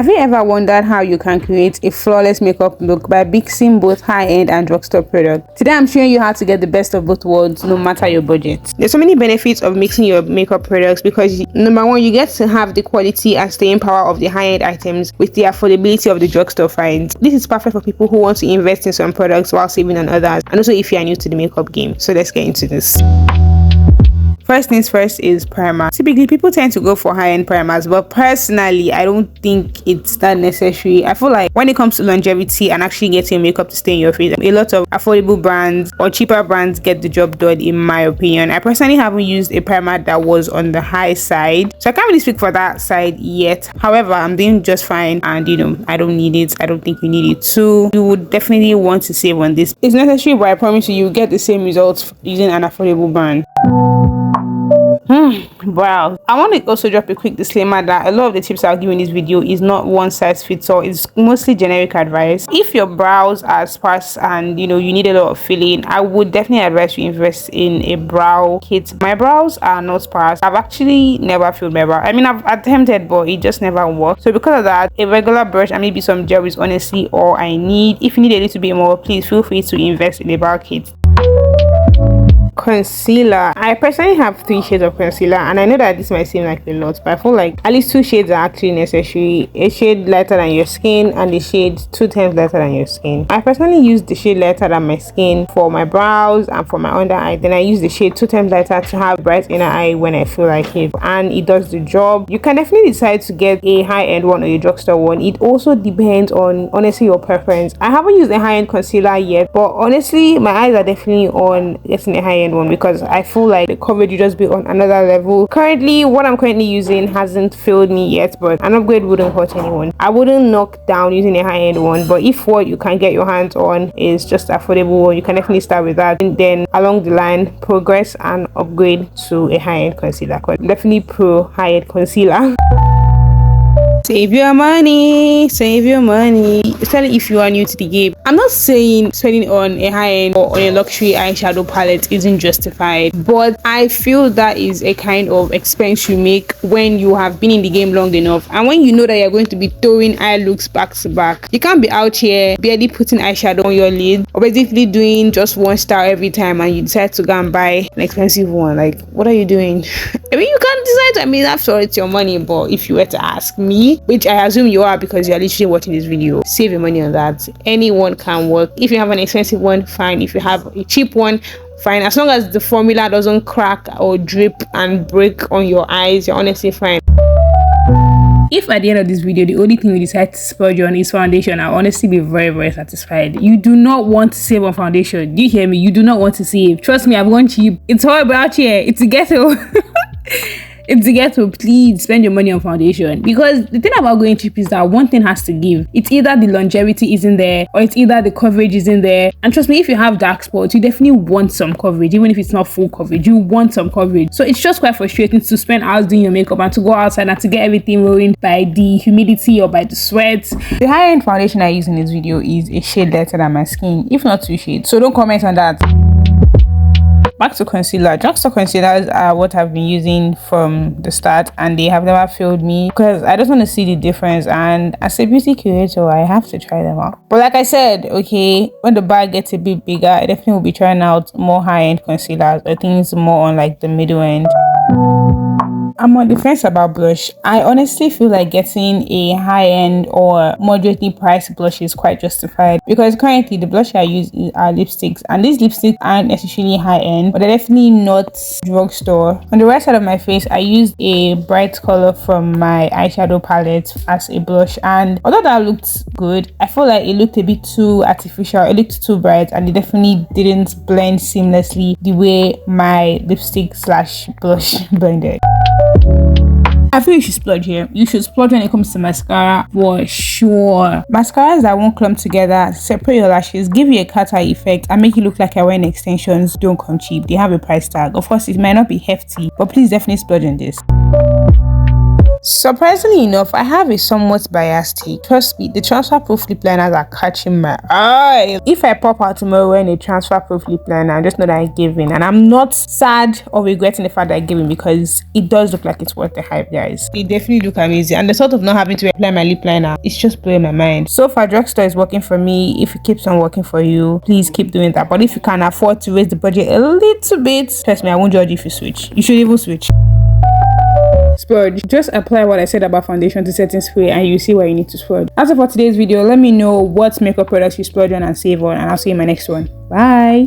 Have you ever wondered how you can create a flawless makeup look by mixing both high-end and drugstore products? Today I'm showing you how to get the best of both worlds no matter your budget. There's so many benefits of mixing your makeup products because number one, you get to have the quality and staying power of the high-end items with the affordability of the drugstore finds. This is perfect for people who want to invest in some products while saving on others, and also if you are new to the makeup game. So let's get into this. First things first is primer. Typically people tend to go for high-end primers, but personally I don't think it's that necessary. I feel like when it comes to longevity and actually getting makeup to stay in your face, a lot of affordable brands or cheaper brands get the job done, in my opinion. I personally haven't used a primer that was on the high side, so I can't really speak for that side yet. However, I'm doing just fine, and I don't need it. I don't think you need it too. You would definitely want to save on this. It's necessary, but I promise you get the same results using an affordable brand. Wow, I want to also drop a quick disclaimer that a lot of the tips I'll give in this video is not one size fits all. It's mostly generic advice. If your brows are sparse and you need a lot of filling, I would definitely advise you invest in a brow kit. My brows are not sparse. I've actually never filled my brow. I mean, I've attempted, but it just never worked. So because of that, a regular brush and maybe some gel is honestly all I need. If you need a little bit more, please feel free to invest in a brow kit. Concealer. I personally have 3 shades of concealer, and I know that this might seem like a lot, but I feel like at least 2 shades are actually necessary. A shade lighter than your skin and the shade 2 times lighter than your skin. I personally use the shade lighter than my skin for my brows and for my under eye. Then I use the shade 2 times lighter to have bright inner eye when I feel like it, and it does the job. You can definitely decide to get a high-end one or a drugstore one. It also depends on honestly your preference. I haven't used a high-end concealer yet, but honestly my eyes are definitely on getting a high-end one because I feel like the coverage will just be on another level. Currently, what I'm currently using hasn't failed me yet, but an upgrade wouldn't hurt anyone. I wouldn't knock down using a high-end one, but if what you can get your hands on is just affordable, you can definitely start with that, and then along the line progress and upgrade to a high-end concealer. Definitely pro high-end concealer. Save your money, especially if you are new to the game. I'm not saying spending on a high-end or on a luxury eyeshadow palette isn't justified, but I feel that is a kind of expense you make when you have been in the game long enough, and when you know that you're going to be throwing eye looks back to back. You can't be out here barely putting eyeshadow on your lid or basically doing just one style every time and you decide to go and buy an expensive one. Like, what are you doing? I mean, you can't decide. I mean, after all, it's your money, but if you were to ask me, which I assume you are because you are literally watching this video, save your money on that. Anyone can work. If you have an expensive one, fine. If you have a cheap one, fine. As long as the formula doesn't crack or drip and break on your eyes, you're honestly fine. If at the end of this video the only thing you decide to splurge on is foundation, I'll honestly be very, very satisfied. You do not want to save on foundation. Do you hear me? You do not want to save. Trust me, I've gone cheap. It's horrible out here. It's a ghetto. It's a ghetto. Please spend your money on foundation, because the thing about going cheap is that one thing has to give. It's either the longevity isn't there or it's either the coverage isn't there. And trust me, if you have dark spots, you definitely want some coverage. Even if it's not full coverage, you want some coverage. So it's just quite frustrating to spend hours doing your makeup and to go outside and to get everything ruined by the humidity or by the sweat. The high-end foundation I use in this video is a shade lighter than my skin, if not 2 shades, so don't comment on that. Back to concealer. Drugstore concealers are what I've been using from the start, and they have never failed me because I just want to see the difference, and as a beauty curator I have to try them out. But like I said, okay, when the bag gets a bit bigger, I definitely will be trying out more high-end concealers or things more on like the middle end. I'm on the fence about blush. I honestly feel like getting a high-end or moderately priced blush is quite justified, because currently the blush I use are lipsticks, and these lipsticks aren't necessarily high-end, but they're definitely not drugstore. On the right side of my face, I used a bright color from my eyeshadow palette as a blush, and although that looked good, I feel like it looked a bit too artificial. It looked too bright, and it definitely didn't blend seamlessly the way my lipstick slash blush blended. I feel you should splurge here. You should splurge when it comes to mascara for sure. Mascaras that won't clump together, separate your lashes, give you a cat eye effect, and make it look like you're wearing extensions don't come cheap. They have a price tag. Of course, it might not be hefty, but please definitely splurge on this. Surprisingly enough, I have a somewhat biased take. Trust me, the transfer proof lip liners are catching my eye. If I pop out tomorrow wearing a transfer proof lip liner, just know that I gave in, and I'm not sad or regretting the fact that I gave in because it does look like it's worth the hype, guys. They definitely look amazing, and the thought of not having to apply my lip liner, it's just blowing my mind. So far, Drugstore is working for me. If it keeps on working for you, please keep doing that. But if you can afford to raise the budget a little bit, trust me, I won't judge if you switch. You should even switch. Splurge. Just apply what I said about foundation to setting spray and you see where you need to splurge. As for today's video, let me know what makeup products you splurge on and save on, and I'll see you in my next one. Bye.